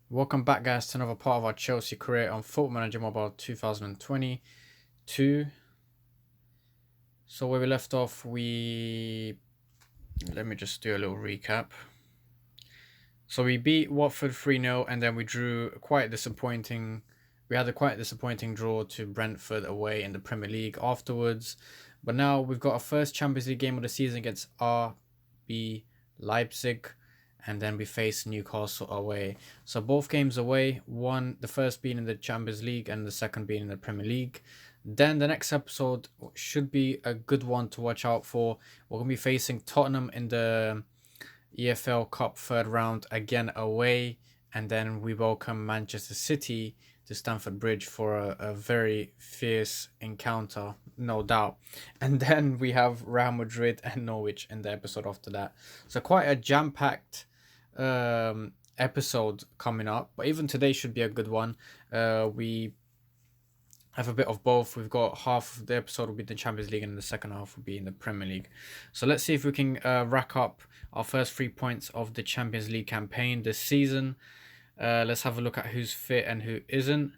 Welcome back, guys, to another part of our Chelsea career on Football Manager Mobile 2022. So where we left off, let me just do a little recap. So we beat Watford 3-0 and then we drew quite disappointing. We had a quite disappointing draw to Brentford away in the Premier League afterwards. But now we've got our first Champions League game of the season against RB Leipzig, and then we face Newcastle away. So both games away, the first being in the Champions League and the second being in the Premier League. Then the next episode should be a good one to watch out for. We're going to be facing Tottenham in the EFL Cup third round again away, and then we welcome Manchester City to Stamford Bridge for a very fierce encounter, no doubt. And then we have Real Madrid and Norwich in the episode after that. So quite a jam-packed episode coming up, but even today should be a good one. We have a bit of both. We've got half of the episode will be the Champions League and the second half will be in the Premier League. So let's see if we can rack up our first 3 points of the Champions League campaign this season. Let's have a look at who's fit and who isn't.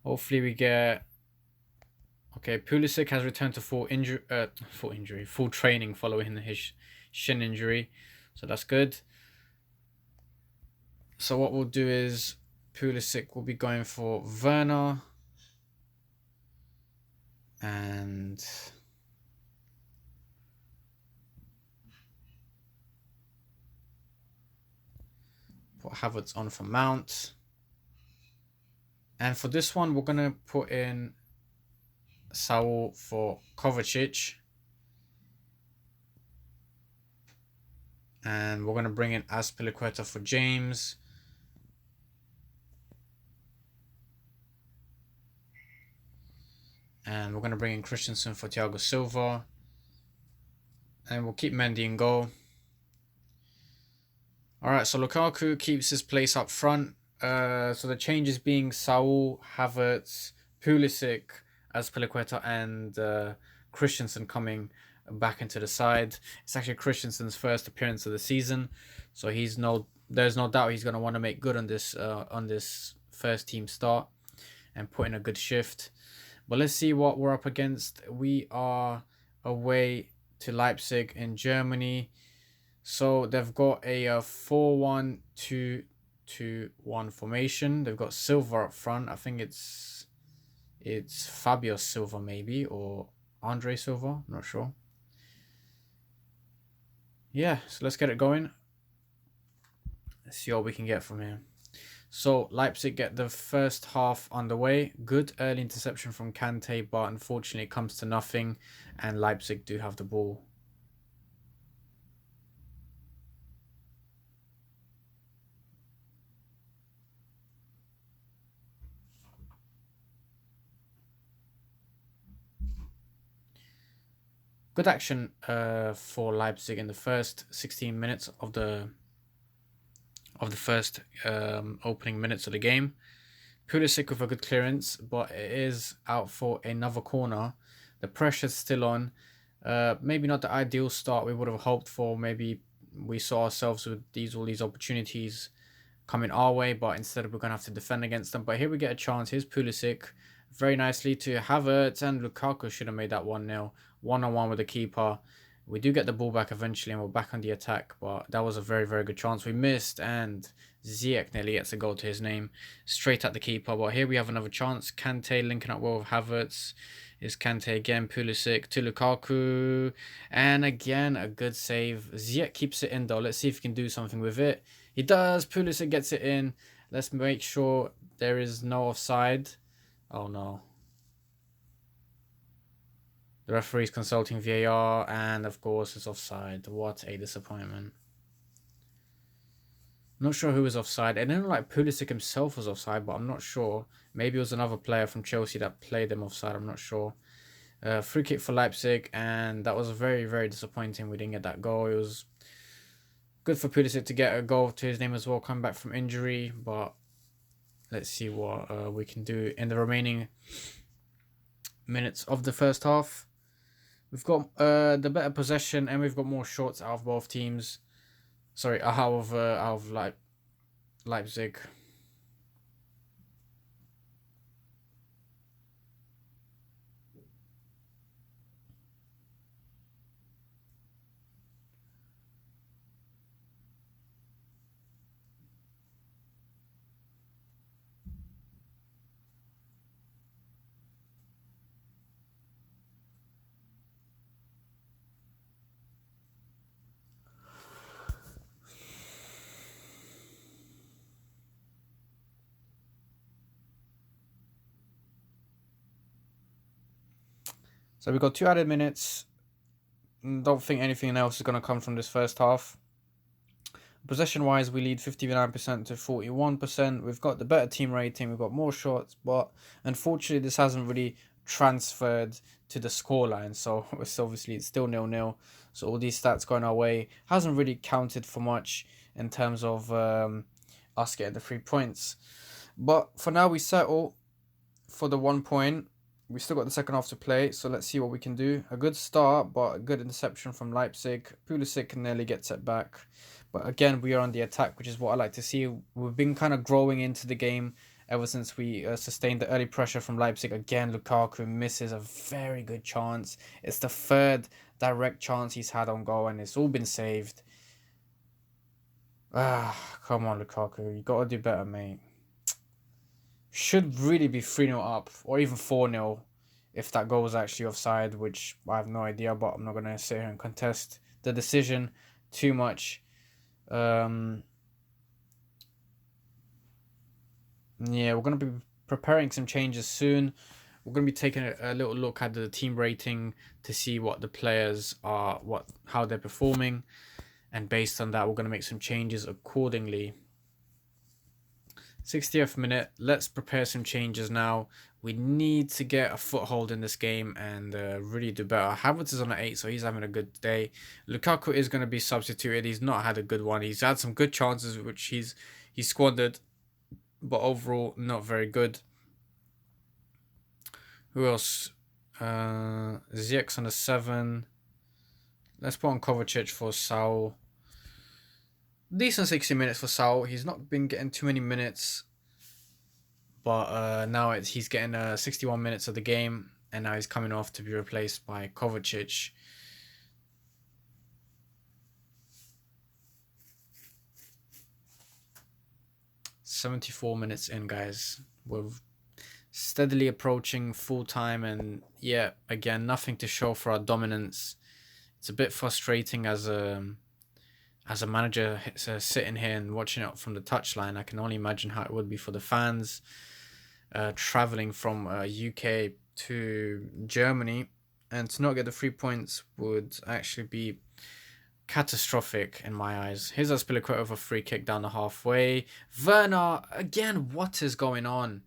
Hopefully we get... Okay, Pulisic has returned to full training following his shin injury. So that's good. So what we'll do is Pulisic will be going for Werner. And put Havertz on for Mount. And for this one, we're going to put in Saul for Kovacic. And we're going to bring in Azpilicueta for James. And we're going to bring in Christensen for Thiago Silva. And we'll keep Mendy in goal. Alright, so Lukaku keeps his place up front. So the changes being Saul, Havertz, Pulisic, Azpilicueta, and Christensen coming back into the side. It's actually Christensen's first appearance of the season, so there's no doubt he's going to want to make good on this first team start and put in a good shift. But let's see what we're up against. We are away to Leipzig in Germany. So they've got a 4-1-2-2-1 formation. They've got Silva up front. I think it's Fabio Silva maybe, or Andre Silva. I'm not sure. Yeah, so let's get it going. Let's see what we can get from here. So Leipzig get the first half underway. Good early interception from Kante, but unfortunately it comes to nothing, and Leipzig do have the ball. Good action for Leipzig in the first 16 minutes of the first opening minutes of the game. Pulisic with a good clearance, but it is out for another corner. The pressure's still on. Maybe not the ideal start we would have hoped for. Maybe we saw ourselves with all these opportunities coming our way, but instead we're going to have to defend against them. But here we get a chance. Here's Pulisic. Very nicely to Havertz, and Lukaku should have made that 1-0. 1-on-1 with the keeper. We do get the ball back eventually and we're back on the attack, but that was a very, very good chance we missed, and Ziyech nearly gets a goal to his name straight at the keeper. But here we have another chance. Kante linking up well with Havertz. Is Kante again, Pulisic to Lukaku, and again a good save. Ziyech keeps it in though. Let's see if he can do something with it. He does. Pulisic gets it in. Let's make sure there is no offside. Oh no. The referee's consulting VAR, and of course it's offside. What a disappointment. Not sure who was offside. I know like Pulisic himself was offside, but I'm not sure. Maybe it was another player from Chelsea that played him offside. I'm not sure. Free kick for Leipzig, and that was very, very disappointing. We didn't get that goal. It was good for Pulisic to get a goal to his name as well, come back from injury, but let's see what we can do in the remaining minutes of the first half. We've got the better possession and we've got more shots out of both teams. Sorry, out of Leipzig. So we got 2 added minutes. Don't think anything else is going to come from this first half. Possession wise, we lead 59% to 41%. We've got the better team rating, we've got more shots, but unfortunately, this hasn't really transferred to the scoreline. So it's still 0-0. So all these stats going our way hasn't really counted for much in terms of us getting the 3 points. But for now, we settle for the 1 point. We still got the second half to play, so let's see what we can do. A good start, but a good interception from Leipzig. Pulisic nearly gets it back. But again, we are on the attack, which is what I like to see. We've been kind of growing into the game ever since we sustained the early pressure from Leipzig. Again, Lukaku misses a very good chance. It's the third direct chance he's had on goal, and it's all been saved. Come on, Lukaku. You got to do better, mate. Should really be 3-0 up, or even 4-0 if that goal was actually offside, which I have no idea, but I'm not going to sit here and contest the decision too much. Yeah, we're going to be preparing some changes soon. We're going to be taking a little look at the team rating to see what the players are, how they're performing, and based on that, we're going to make some changes accordingly. 60th minute, let's prepare some changes now. We need to get a foothold in this game and really do better. Havertz is on an 8, so he's having a good day. Lukaku is going to be substituted. He's not had a good one. He's had some good chances, which he's squandered, but overall, not very good. Who else? Ziyech's on a 7. Let's put on Kovacic for Saul. Decent 60 minutes for Saul. He's not been getting too many minutes, but now he's getting 61 minutes of the game, and now he's coming off to be replaced by Kovacic. "74 minutes in, guys. We're steadily approaching full time, and yeah, again, nothing to show for our dominance. It's a bit frustrating as a manager sitting here and watching it from the touchline. I can only imagine how it would be for the fans traveling from UK to Germany, and to not get the 3 points would actually be catastrophic in my eyes. Here's Azpilicueta with a free kick down the halfway. Werner, again, what is going on?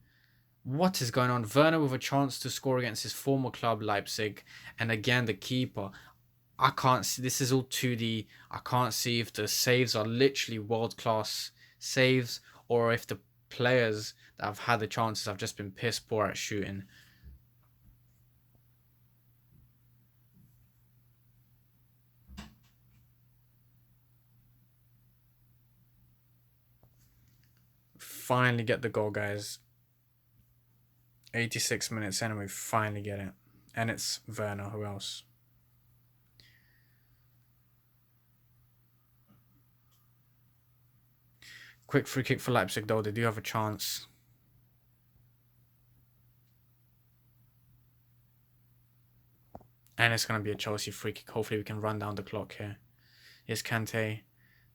What is going on? Werner with a chance to score against his former club, Leipzig, and again, the keeper. I can't see. This is all 2D. I can't see if the saves are literally world-class saves or if the players that have had the chances have just been piss poor at shooting. Finally get the goal, guys. 86 minutes in and we finally get it. And it's Werner. Who else? Quick free kick for Leipzig, though. They do have a chance. And it's going to be a Chelsea free kick. Hopefully we can run down the clock here. Here's Kante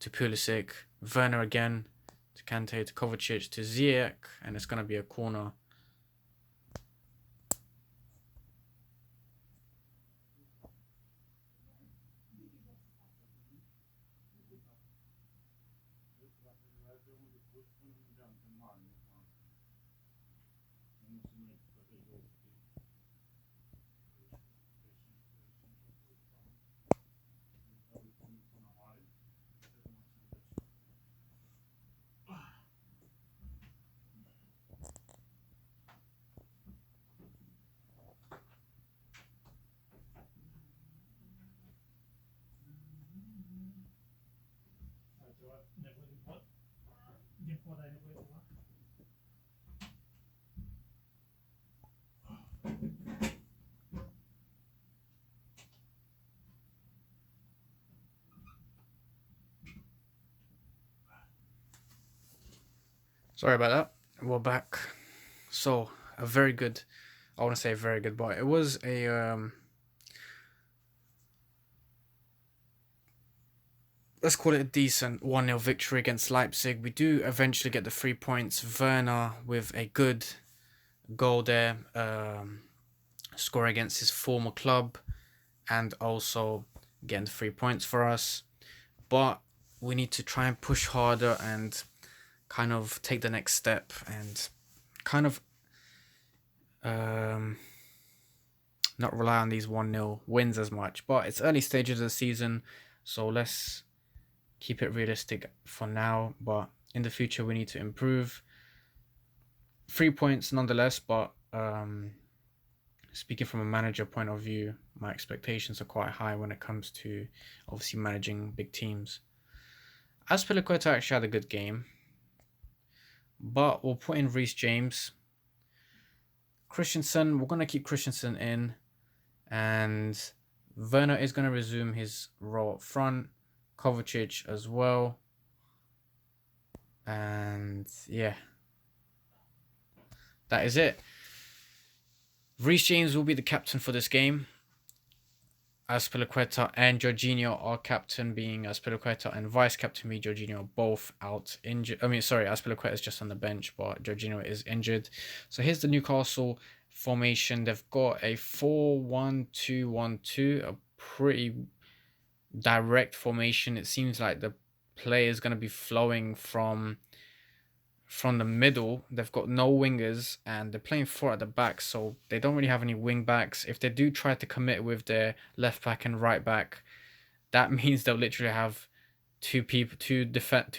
to Pulisic. Werner again to Kante, to Kovacic, to Ziyech. And it's going to be a corner. Sorry about that. We're back. So a very good, I want to say very good, but it was a let's call it a decent 1-0 victory against Leipzig. We do eventually get the 3 points. Werner with a good goal there, score against his former club, and also getting the 3 points for us. But we need to try and push harder and kind of take the next step and kind of not rely on these 1-0 wins as much. But it's early stages of the season, so let's keep it realistic for now. But in the future, we need to improve. 3 points nonetheless, but speaking from a manager point of view, my expectations are quite high when it comes to obviously managing big teams. Azpilicueta actually had a good game, but we'll put in Reece James. Christensen, we're going to keep Christensen in, and Werner is going to resume his role up front. Kovacic as well. And yeah, that is it. Reece James will be the captain for this game. Azpilicueta and Jorginho are captain, being Azpilicueta, and vice captain being Jorginho, both out injured. Azpilicueta is just on the bench, but Jorginho is injured. So here's the Newcastle formation. They've got a 4-1-2-1-2, a pretty direct formation. It seems like the play is going to be flowing from the middle. They've got no wingers and they're playing 4 at the back, so they don't really have any wing backs. If they do try to commit with their left back and right back, that means they'll literally have two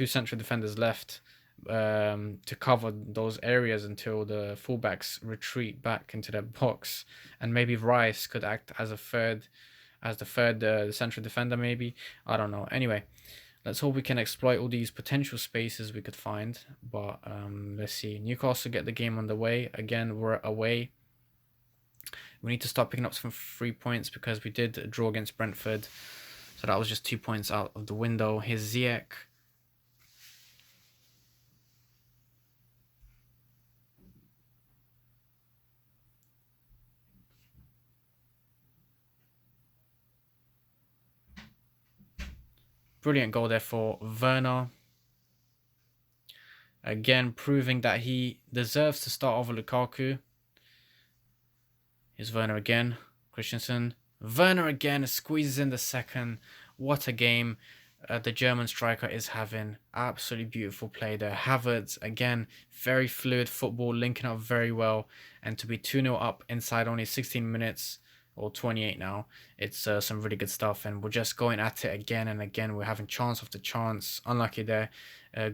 central defenders left to cover those areas until the fullbacks retreat back into their box, and maybe Rice could act as the third central defender, maybe. I don't know. Anyway, let's hope we can exploit all these potential spaces we could find. But let's see. Newcastle get the game on the way. Again, we're away. We need to start picking up some 3 points because we did draw against Brentford. So that was just 2 points out of the window. Here's Ziyech. Brilliant goal there for Werner. Again, proving that he deserves to start over Lukaku. Here's Werner again. Christensen. Werner again squeezes in the second. What a game the German striker is having. Absolutely beautiful play there. Havertz, again, very fluid football, linking up very well. And to be 2-0 up inside only 16 minutes, or 28 now, it's some really good stuff. And we're just going at it again and again. We're having chance after chance. Unlucky there.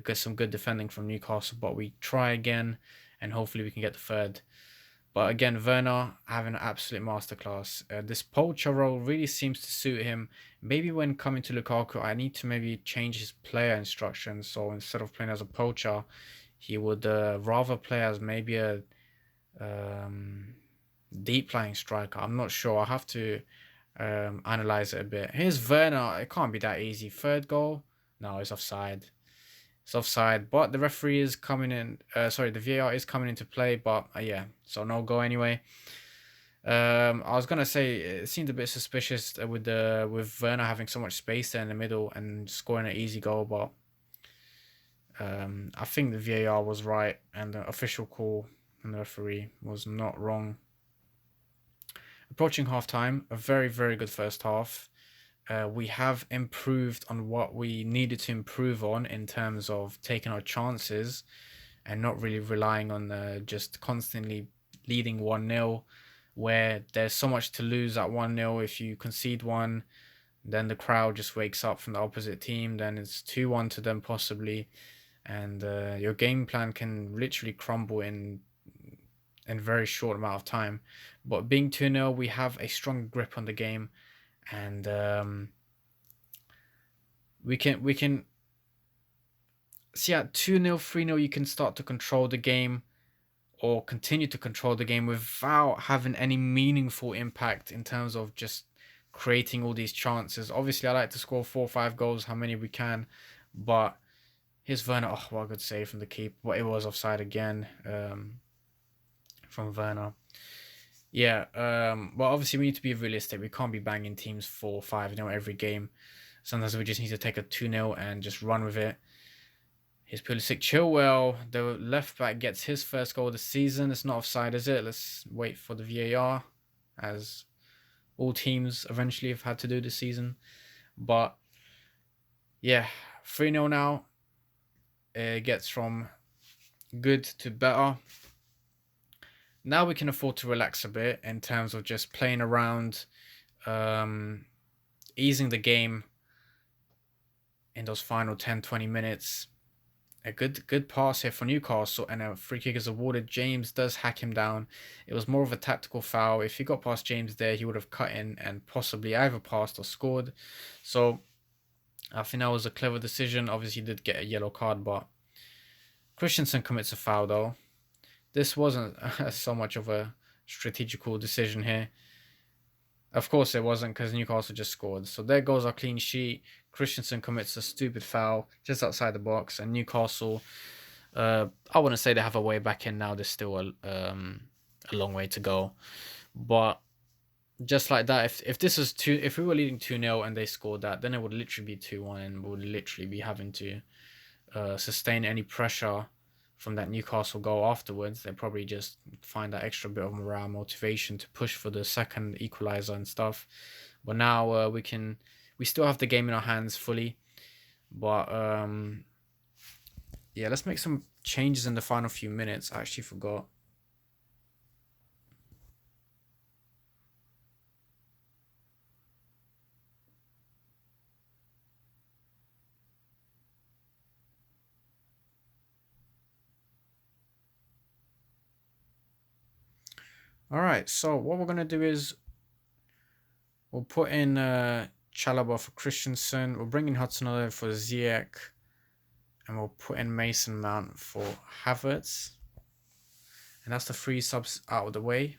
Get some good defending from Newcastle, but we try again and hopefully we can get the third. But again, Werner having an absolute masterclass. This poacher role really seems to suit him. Maybe when coming to Lukaku, I need to maybe change his player instructions. So instead of playing as a poacher, he would rather play as maybe a deep lying striker. I'm not sure. I'll have to analyze it a bit. Here's Werner. It can't be that easy. Third goal? No, it's offside. It's offside, but the referee is coming in. The VAR is coming into play, but yeah, so no goal anyway. I was gonna say it seemed a bit suspicious with Werner having so much space there in the middle and scoring an easy goal, but I think the VAR was right and the official call and the referee was not wrong. Approaching half time, a very, very good first half. We have improved on what we needed to improve on in terms of taking our chances and not really relying on just constantly leading 1-0, where there's so much to lose at 1-0. If you concede one, then the crowd just wakes up from the opposite team, then it's 2-1 to them possibly, and your game plan can literally crumble in very short amount of time. But being 2-0, we have a strong grip on the game, and we can See, at 2-0, 3-0, you can start to control the game or continue to control the game without having any meaningful impact in terms of just creating all these chances. Obviously, I like to score 4 or 5 goals, how many we can, but here's Werner. Oh, what a good save from the keeper. But it was offside again from Werner. Yeah, well, obviously, we need to be realistic. We can't be banging teams 4 5 every game. Sometimes we just need to take a 2-0 and just run with it. Here's Pulisic Chilwell. The left back gets his first goal of the season. It's not offside, is it? Let's wait for the VAR, as all teams eventually have had to do this season. But yeah, 3-0 now. It gets from good to better. Now we can afford to relax a bit in terms of just playing around, easing the game in those final 10-20 minutes. A good pass here for Newcastle, and a free kick is awarded. James does hack him down. It was more of a tactical foul. If he got past James there, he would have cut in and possibly either passed or scored. So I think that was a clever decision. Obviously, he did get a yellow card, but Christensen commits a foul though. This wasn't so much of a strategical decision here. Of course it wasn't, because Newcastle just scored. So there goes our clean sheet. Christensen commits a stupid foul just outside the box, and Newcastle, I wouldn't say they have a way back in now. There's still a long way to go. But just like that, if this was if we were leading 2-0 and they scored that, then it would literally be 2-1, and we would literally be having to sustain any pressure from that Newcastle goal afterwards. They probably just find that extra bit of morale, motivation to push for the second equalizer and stuff. But now we still have the game in our hands fully. But yeah, let's make some changes in the final few minutes. I actually forgot. All right, so what we're gonna do is we'll put in Chalobah for Christensen. We'll bring in Hudson-Odoi for Ziyech, and we'll put in Mason Mount for Havertz. And that's the 3 subs out of the way.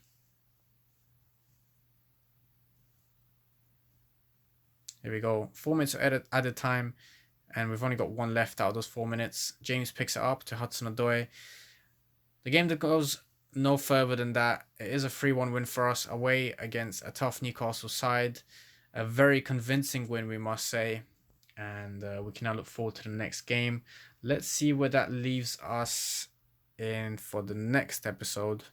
Here we go. 4 minutes of added time, and we've only got 1 left out of those 4 minutes. James picks it up to Hudson-Odoi. The game that goes no further than that. It is a 3-1 win for us away against a tough Newcastle side. A very convincing win, we must say. And we can now look forward to the next game. Let's see where that leaves us in for the next episode.